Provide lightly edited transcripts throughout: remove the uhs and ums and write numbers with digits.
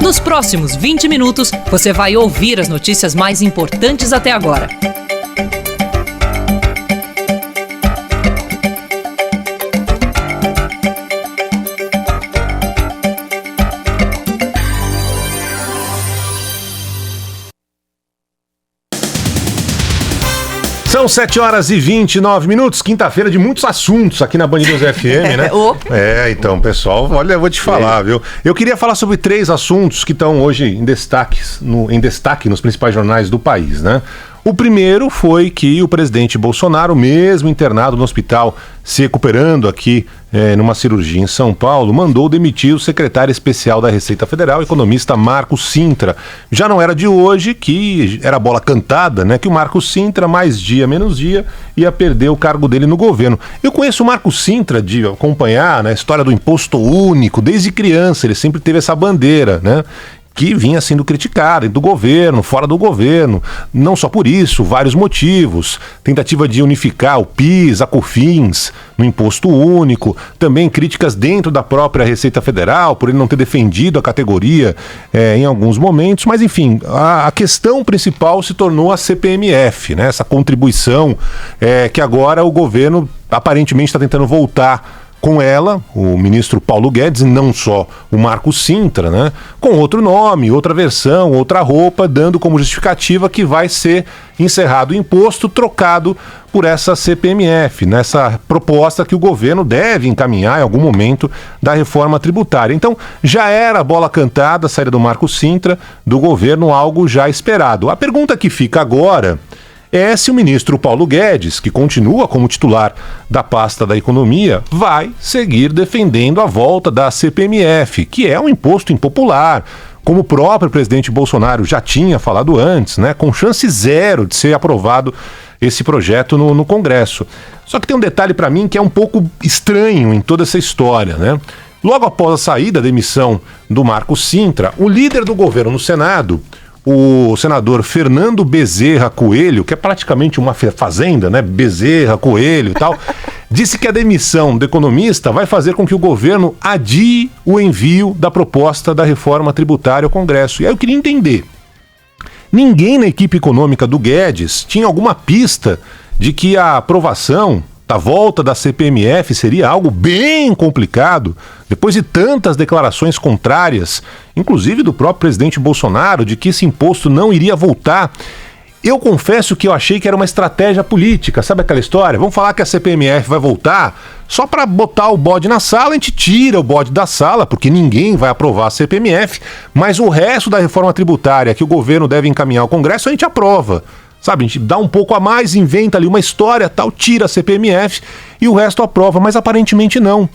Nos próximos 20 minutos, você vai ouvir as notícias mais importantes até agora. São 7h29, quinta-feira de muitos assuntos aqui na Band News FM, né? Então, pessoal, olha, eu vou te falar, viu? Eu queria falar sobre 3 assuntos que estão hoje em destaque nos principais jornais do país, né? O primeiro foi que o presidente Bolsonaro, mesmo internado no hospital, se recuperando aqui numa cirurgia em São Paulo, mandou demitir o secretário especial da Receita Federal, o economista Marcos Cintra. Já não era de hoje, que era bola cantada, né? Que o Marcos Cintra, mais dia, menos dia, ia perder o cargo dele no governo. Eu conheço o Marcos Cintra de acompanhar, né, a história do imposto único, desde criança, ele sempre teve essa bandeira, né? Que vinha sendo criticada do governo, fora do governo, não só por isso, vários motivos, tentativa de unificar o PIS, a COFINS no imposto único, também críticas dentro da própria Receita Federal, por ele não ter defendido a categoria em alguns momentos, mas enfim, a questão principal se tornou a CPMF, né? Essa contribuição que agora o governo aparentemente está tentando voltar com ela, o ministro Paulo Guedes, e não só o Marcos Cintra, né? Com outro nome, outra versão, outra roupa, dando como justificativa que vai ser encerrado o imposto, trocado por essa CPMF, nessa proposta que o governo deve encaminhar em algum momento da reforma tributária. Então, já era bola cantada a saída do Marcos Cintra do governo, algo já esperado. A pergunta que fica agora é se o ministro Paulo Guedes, que continua como titular da pasta da economia, vai seguir defendendo a volta da CPMF, que é um imposto impopular, como o próprio presidente Bolsonaro já tinha falado antes, né, com chance zero de ser aprovado esse projeto no Congresso. Só que tem um detalhe para mim que é um pouco estranho em toda essa história, né? Logo após a saída, da demissão do Marcos Cintra, o líder do governo no Senado, o senador Fernando Bezerra Coelho, que é praticamente uma fazenda, né? Bezerra, Coelho e tal, disse que a demissão do economista vai fazer com que o governo adie o envio da proposta da reforma tributária ao Congresso. E aí eu queria entender, ninguém na equipe econômica do Guedes tinha alguma pista de que a aprovação da volta da CPMF seria algo bem complicado, depois de tantas declarações contrárias, inclusive do próprio presidente Bolsonaro, de que esse imposto não iria voltar. Eu confesso que eu achei que era uma estratégia política, sabe aquela história? Vamos falar que a CPMF vai voltar, só para botar o bode na sala, a gente tira o bode da sala, porque ninguém vai aprovar a CPMF, mas o resto da reforma tributária que o governo deve encaminhar ao Congresso, a gente aprova. Sabe, a gente dá um pouco a mais, inventa ali uma história, tal, tira a CPMF e o resto aprova, mas aparentemente não.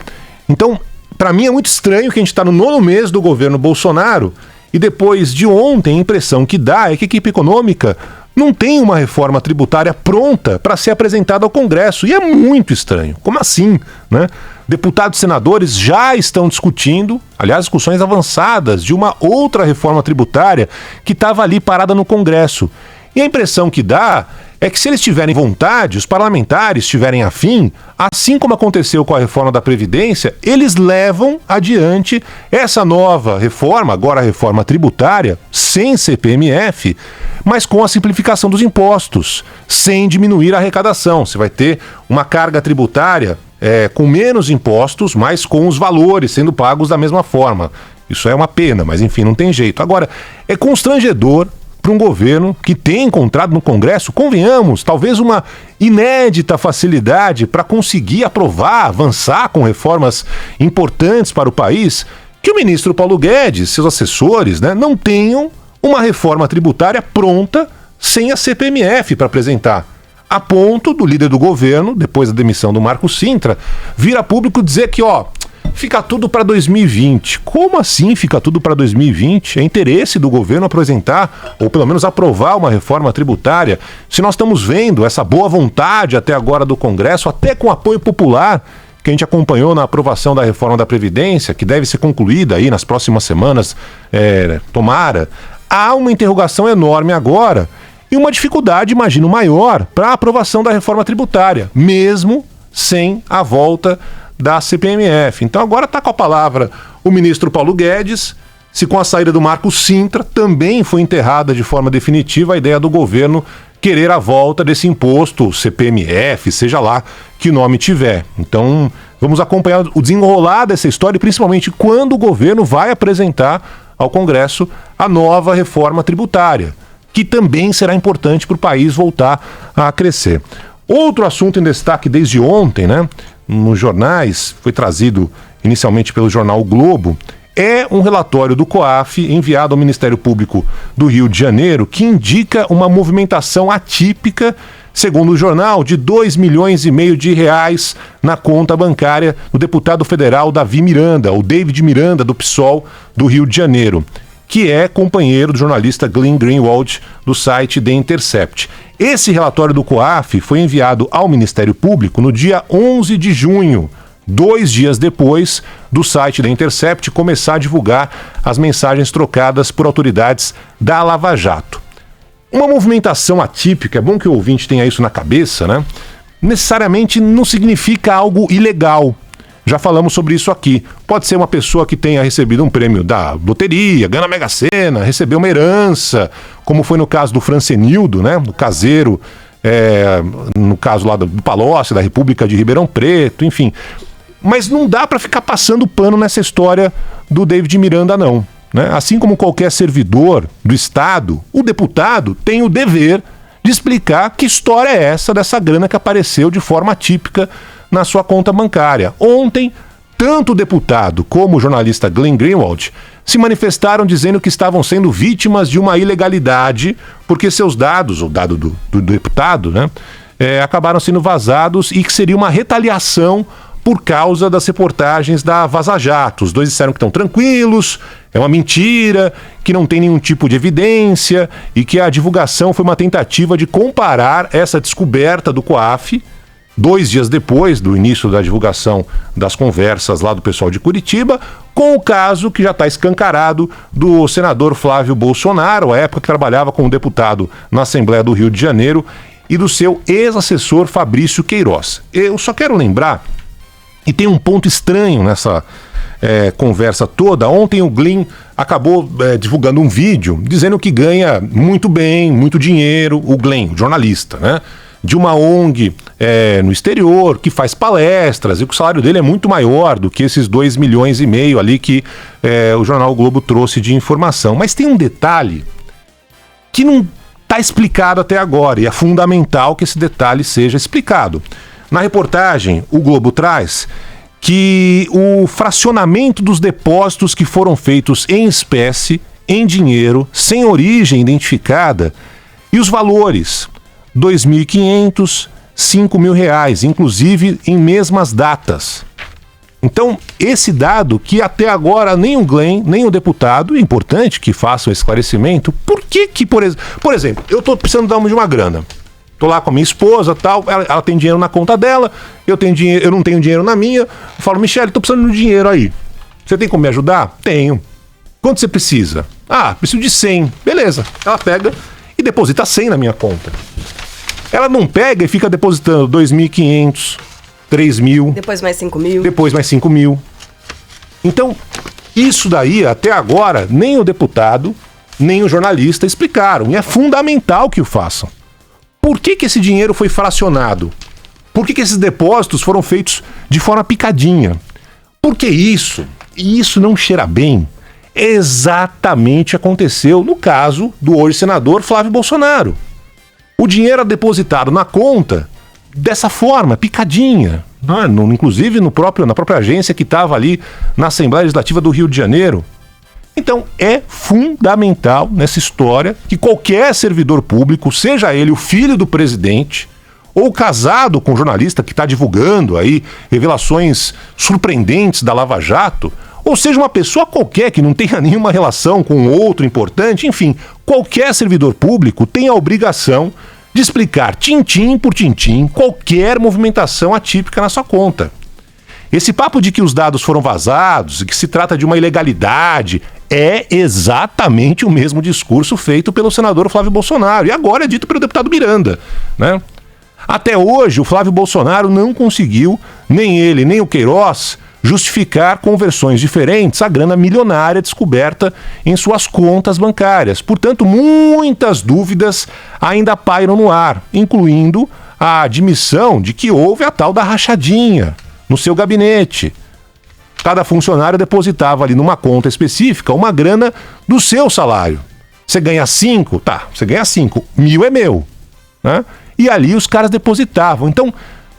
Então, para mim é muito estranho que a gente está no 9º mês do governo Bolsonaro e depois de ontem a impressão que dá é que a equipe econômica não tem uma reforma tributária pronta para ser apresentada ao Congresso. E é muito estranho. Como assim, né? Deputados e senadores já estão discutindo, aliás, discussões avançadas de uma outra reforma tributária que estava ali parada no Congresso. E a impressão que dá é que se eles tiverem vontade, os parlamentares tiverem afim, assim como aconteceu com a reforma da Previdência, eles levam adiante essa nova reforma, agora a reforma tributária, sem CPMF, mas com a simplificação dos impostos, sem diminuir a arrecadação. Você vai ter uma carga tributária com menos impostos, mas com os valores sendo pagos da mesma forma. Isso é uma pena, mas enfim, não tem jeito. Agora, é constrangedor para um governo que tem encontrado no Congresso, convenhamos, talvez uma inédita facilidade para conseguir aprovar, avançar com reformas importantes para o país, que o ministro Paulo Guedes, seus assessores, né, não tenham uma reforma tributária pronta sem a CPMF para apresentar. A ponto do líder do governo, depois da demissão do Marcos Cintra, vir a público dizer que, fica tudo para 2020. Como assim fica tudo para 2020? É interesse do governo apresentar, ou pelo menos aprovar uma reforma tributária. Se nós estamos vendo essa boa vontade até agora do Congresso, até com apoio popular, que a gente acompanhou na aprovação da reforma da Previdência, que deve ser concluída aí nas próximas semanas, tomara, há uma interrogação enorme agora e uma dificuldade, imagino, maior para a aprovação da reforma tributária, mesmo sem a volta da CPMF. Então agora está com a palavra o ministro Paulo Guedes, se com a saída do Marcos Cintra também foi enterrada de forma definitiva a ideia do governo querer a volta desse imposto, CPMF, seja lá que nome tiver. Então, vamos acompanhar o desenrolar dessa história e principalmente quando o governo vai apresentar ao Congresso a nova reforma tributária, que também será importante para o país voltar a crescer. Outro assunto em destaque desde ontem, né, nos jornais, foi trazido inicialmente pelo jornal O Globo, é um relatório do COAF enviado ao Ministério Público do Rio de Janeiro que indica uma movimentação atípica, segundo o jornal, de 2,5 milhões de reais na conta bancária do deputado federal Davi Miranda, ou David Miranda, do PSOL do Rio de Janeiro, que é companheiro do jornalista Glenn Greenwald do site The Intercept. Esse relatório do COAF foi enviado ao Ministério Público no dia 11 de junho, 2 dias depois do site da Intercept começar a divulgar as mensagens trocadas por autoridades da Lava Jato. Uma movimentação atípica, é bom que o ouvinte tenha isso na cabeça, né? Necessariamente não significa algo ilegal. Já falamos sobre isso aqui. Pode ser uma pessoa que tenha recebido um prêmio da loteria, ganha na Mega Sena, recebeu uma herança, como foi no caso do Francenildo, né? Do caseiro, no caso lá do Palocci, da República de Ribeirão Preto, enfim. Mas não dá para ficar passando pano nessa história do David Miranda, não, né? Assim como qualquer servidor do Estado, o deputado tem o dever de explicar que história é essa dessa grana que apareceu de forma atípica na sua conta bancária. Ontem, tanto o deputado como o jornalista Glenn Greenwald se manifestaram dizendo que estavam sendo vítimas de uma ilegalidade porque seus dados, o dado do deputado, né, acabaram sendo vazados e que seria uma retaliação por causa das reportagens da Vaza Jato. Os dois disseram que estão tranquilos, é uma mentira, que não tem nenhum tipo de evidência e que a divulgação foi uma tentativa de comparar essa descoberta do COAF, 2 dias depois do início da divulgação das conversas lá do pessoal de Curitiba, com o caso que já está escancarado do senador Flávio Bolsonaro, à época que trabalhava como deputado na Assembleia do Rio de Janeiro, e do seu ex-assessor Fabrício Queiroz. Eu só quero lembrar, e tem um ponto estranho nessa conversa toda. Ontem o Glenn acabou divulgando um vídeo dizendo que ganha muito bem, muito dinheiro, o Glenn, o jornalista, né? De uma ONG no exterior, que faz palestras, e que o salário dele é muito maior do que esses 2,5 milhões ali que o jornal o Globo trouxe de informação. Mas tem um detalhe que não está explicado até agora, e é fundamental que esse detalhe seja explicado. Na reportagem, o Globo traz que o fracionamento dos depósitos que foram feitos em espécie, em dinheiro, sem origem identificada, e os valores, R$ 2.500, R$ 5.000, inclusive em mesmas datas. Então, esse dado que até agora nem o Glenn, nem o deputado, é importante que façam esse esclarecimento, por que, por exemplo, eu estou precisando dar uma grana. Tô lá com a minha esposa, tal, ela tem dinheiro na conta dela, eu não tenho dinheiro na minha. Eu falo, Michele, tô precisando de dinheiro aí. Você tem como me ajudar? Tenho. Quanto você precisa? Ah, preciso de 100. Beleza. Ela pega e deposita 100 na minha conta. Ela não pega e fica depositando 2.500, 3.000. Depois mais 5.000. Depois mais 5.000. Então, isso daí, até agora, nem o deputado, nem o jornalista explicaram. E é fundamental que o façam. Por que esse dinheiro foi fracionado? Por que esses depósitos foram feitos de forma picadinha? Porque isso não cheira bem, exatamente aconteceu no caso do hoje senador Flávio Bolsonaro. O dinheiro era depositado na conta dessa forma, picadinha, né? Inclusive na própria agência que estava ali na Assembleia Legislativa do Rio de Janeiro. Então, é fundamental nessa história que qualquer servidor público, seja ele o filho do presidente ou casado com um jornalista que está divulgando aí revelações surpreendentes da Lava Jato, ou seja uma pessoa qualquer que não tenha nenhuma relação com outro importante, enfim, qualquer servidor público tem a obrigação de explicar tintim por tintim qualquer movimentação atípica na sua conta. Esse papo de que os dados foram vazados e que se trata de uma ilegalidade é exatamente o mesmo discurso feito pelo senador Flávio Bolsonaro e agora é dito pelo deputado Miranda, né? Até hoje o Flávio Bolsonaro não conseguiu, nem ele, nem o Queiroz, justificar com versões diferentes a grana milionária descoberta em suas contas bancárias. Portanto, muitas dúvidas ainda pairam no ar, incluindo a admissão de que houve a tal da rachadinha no seu gabinete. Cada funcionário depositava ali numa conta específica uma grana do seu salário. Você ganha 5? Tá, você ganha 5. 1.000 é meu. Né? E ali os caras depositavam. Então,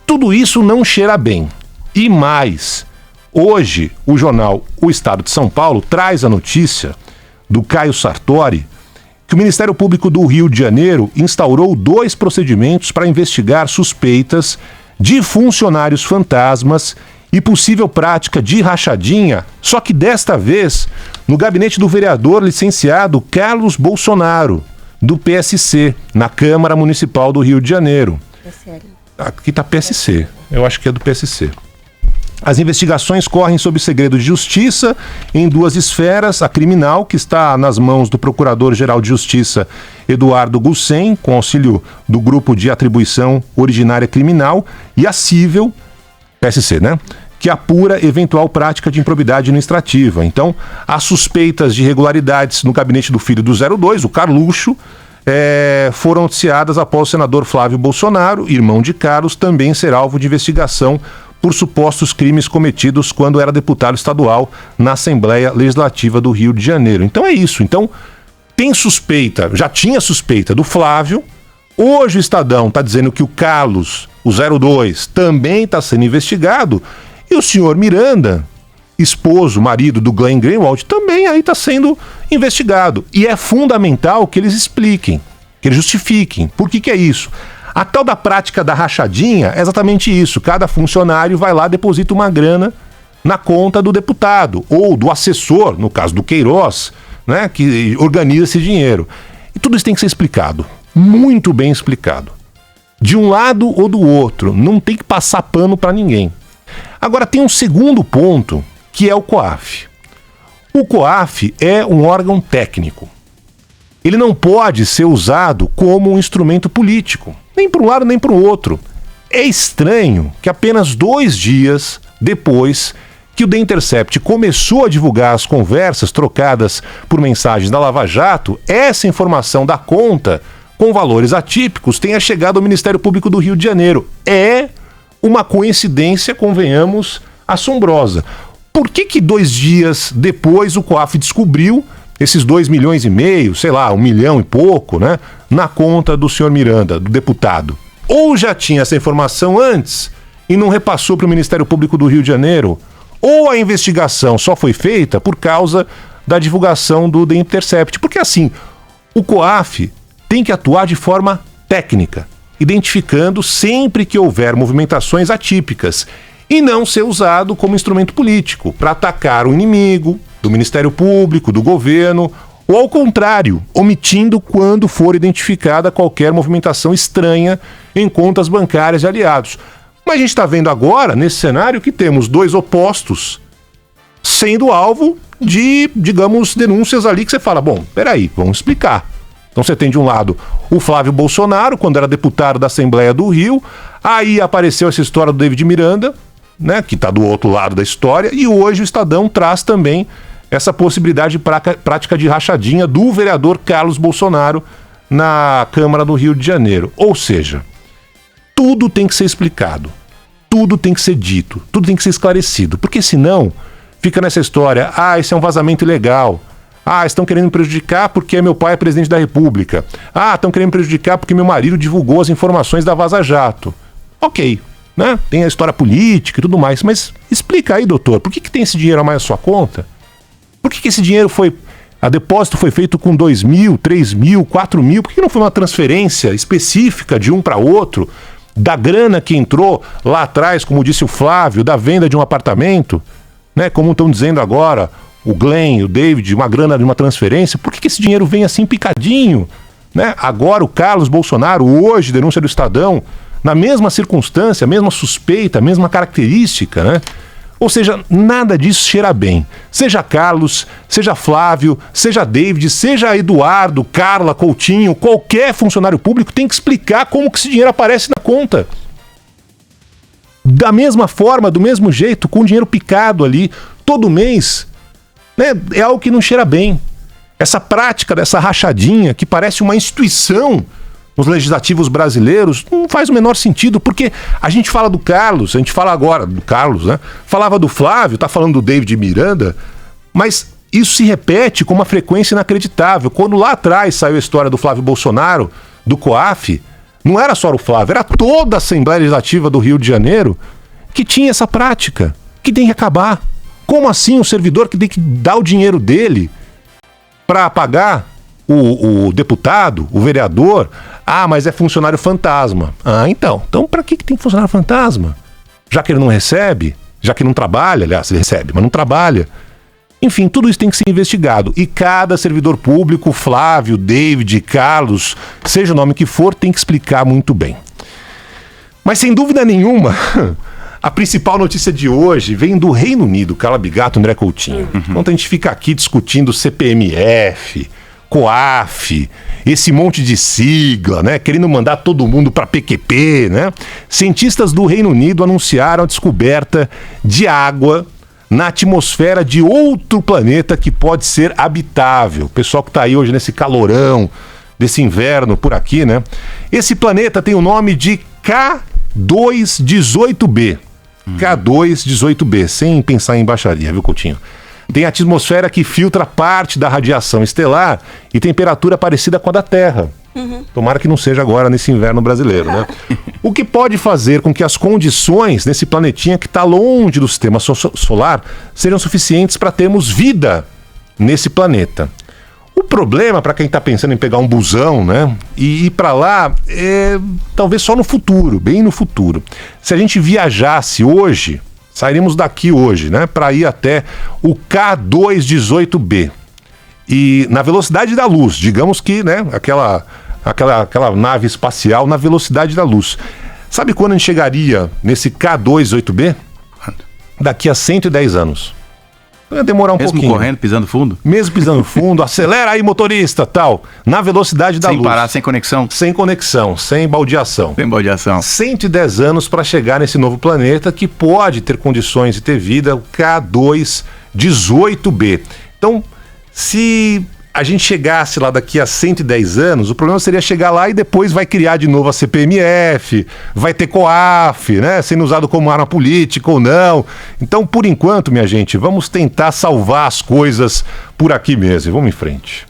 tudo isso não cheira bem. E mais, hoje o jornal O Estado de São Paulo traz a notícia do Caio Sartori que o Ministério Público do Rio de Janeiro instaurou 2 procedimentos para investigar suspeitas de funcionários fantasmas e possível prática de rachadinha, só que desta vez no gabinete do vereador licenciado Carlos Bolsonaro, do PSC, na Câmara Municipal do Rio de Janeiro. Aqui está PSC, eu acho que é do PSC. As investigações correm sob segredo de justiça em 2 esferas, a criminal, que está nas mãos do Procurador-Geral de Justiça Eduardo Gussen, com auxílio do Grupo de Atribuição Originária Criminal, e a civil, PSC, né? Que apura eventual prática de improbidade administrativa. Então, as suspeitas de irregularidades no gabinete do filho do 02, o Carluxo, foram noticiadas após o senador Flávio Bolsonaro, irmão de Carlos, também ser alvo de investigação por supostos crimes cometidos quando era deputado estadual na Assembleia Legislativa do Rio de Janeiro. Então é isso. Então, tem suspeita, já tinha suspeita do Flávio, hoje o Estadão está dizendo que o Carlos, o 02, também está sendo investigado, e o senhor Miranda, esposo, marido do Glenn Greenwald, também aí está sendo investigado. E é fundamental que eles expliquem, que eles justifiquem. Por que é isso? A tal da prática da rachadinha é exatamente isso. Cada funcionário vai lá e deposita uma grana na conta do deputado ou do assessor, no caso do Queiroz, né, que organiza esse dinheiro. E tudo isso tem que ser explicado, muito bem explicado. De um lado ou do outro, não tem que passar pano para ninguém. Agora tem um segundo ponto, que é o COAF. O COAF é um órgão técnico. Ele não pode ser usado como um instrumento político, nem para um lado nem para o outro. É estranho que apenas 2 dias depois que o The Intercept começou a divulgar as conversas trocadas por mensagens da Lava Jato, essa informação da conta com valores atípicos tenha chegado ao Ministério Público do Rio de Janeiro. É uma coincidência, convenhamos, assombrosa. Por que 2 dias depois o COAF descobriu esses 2,5 milhões, sei lá, 1 milhão e pouco, né, na conta do senhor Miranda, do deputado? Ou já tinha essa informação antes e não repassou para o Ministério Público do Rio de Janeiro, ou a investigação só foi feita por causa da divulgação do The Intercept. Porque assim, o COAF tem que atuar de forma técnica, identificando sempre que houver movimentações atípicas, e não ser usado como instrumento político para atacar o inimigo do Ministério Público, do governo, ou ao contrário, omitindo quando for identificada qualquer movimentação estranha em contas bancárias de aliados. Mas a gente está vendo agora, nesse cenário, que temos 2 opostos sendo alvo de, digamos, denúncias ali que você fala, bom, peraí, vamos explicar. Então você tem de um lado o Flávio Bolsonaro, quando era deputado da Assembleia do Rio, aí apareceu essa história do David Miranda, né, que está do outro lado da história, e hoje o Estadão traz também essa possibilidade de prática de rachadinha do vereador Carlos Bolsonaro na Câmara do Rio de Janeiro. Ou seja, tudo tem que ser explicado, tudo tem que ser dito, tudo tem que ser esclarecido, porque senão fica nessa história, esse é um vazamento ilegal, estão querendo me prejudicar porque meu pai é presidente da República, estão querendo me prejudicar porque meu marido divulgou as informações da Vaza Jato. Ok, né? Tem a história política e tudo mais, mas explica aí, doutor, por que tem esse dinheiro a mais na sua conta? Por que esse dinheiro a depósito foi feito com 2 mil, 3 mil, 4 mil? Por que não foi uma transferência específica de um para outro, da grana que entrou lá atrás, como disse o Flávio, da venda de um apartamento, né? Como estão dizendo agora, o Glenn, o David, uma grana de uma transferência? Por que esse dinheiro vem assim picadinho? Né? Agora o Carlos Bolsonaro, hoje, denúncia do Estadão, na mesma circunstância, mesma suspeita, mesma característica, né? Ou seja, nada disso cheira bem. Seja Carlos, seja Flávio, seja David, seja Eduardo, Carla, Coutinho, qualquer funcionário público tem que explicar como que esse dinheiro aparece na conta. da mesma forma, do mesmo jeito, com dinheiro picado ali, todo mês, né? É algo que não cheira bem. Essa prática dessa rachadinha, que parece uma instituição nos legislativos brasileiros, não faz o menor sentido, porque a gente fala do Carlos, a gente fala agora do Carlos, né? Falava do Flávio, tá falando do David Miranda, mas isso se repete com uma frequência inacreditável. Quando lá atrás saiu a história do Flávio Bolsonaro, do COAF, não era só o Flávio, era toda a Assembleia Legislativa do Rio de Janeiro que tinha essa prática, que tem que acabar. Como assim o servidor que tem que dar o dinheiro dele para pagar o deputado, o vereador? Ah, mas é funcionário fantasma. Ah, então para que tem funcionário fantasma? Já que ele não recebe, já que não trabalha, aliás, ele recebe, mas não trabalha. Enfim, tudo isso tem que ser investigado. E cada servidor público, Flávio, David, Carlos, seja o nome que for, tem que explicar muito bem. Mas sem dúvida nenhuma, a principal notícia de hoje vem do Reino Unido, Carla Bigato, André Coutinho. Enquanto a gente fica aqui discutindo CPMF, COAF, esse monte de sigla, né? Querendo mandar todo mundo para PQP, né? Cientistas do Reino Unido anunciaram a descoberta de água na atmosfera de outro planeta que pode ser habitável. O pessoal que está aí hoje nesse calorão, desse inverno por aqui, né? Esse planeta tem o nome de K2-18b. K2-18b, sem pensar em baixaria, viu, Coutinho? Tem atmosfera que filtra parte da radiação estelar e temperatura parecida com a da Terra. Tomara que não seja agora nesse inverno brasileiro, né? O que pode fazer com que as condições nesse planetinha que está longe do sistema solar sejam suficientes para termos vida nesse planeta. O problema para quem está pensando em pegar um busão, né, e ir para lá, é talvez só no futuro, bem no futuro. Se a gente viajasse hoje, sairíamos daqui hoje, né, para ir até o K2-18b. E na velocidade da luz, digamos que, né, aquela nave espacial na velocidade da luz. Sabe quando a gente chegaria nesse K2-18b? Daqui a 110 anos. Vai demorar um pouquinho. Mesmo correndo, pisando fundo? Mesmo pisando fundo, acelera aí, motorista, tal. Na velocidade da luz. Sem parar, sem conexão? Sem conexão, sem baldeação. Sem baldeação. 110 anos para chegar nesse novo planeta que pode ter condições de ter vida, o K2-18b. Então, se a gente chegasse lá daqui a 110 anos, o problema seria chegar lá e depois vai criar de novo a CPMF, vai ter COAF, né, sendo usado como arma política ou não. Então, por enquanto, minha gente, vamos tentar salvar as coisas por aqui mesmo. Vamos em frente.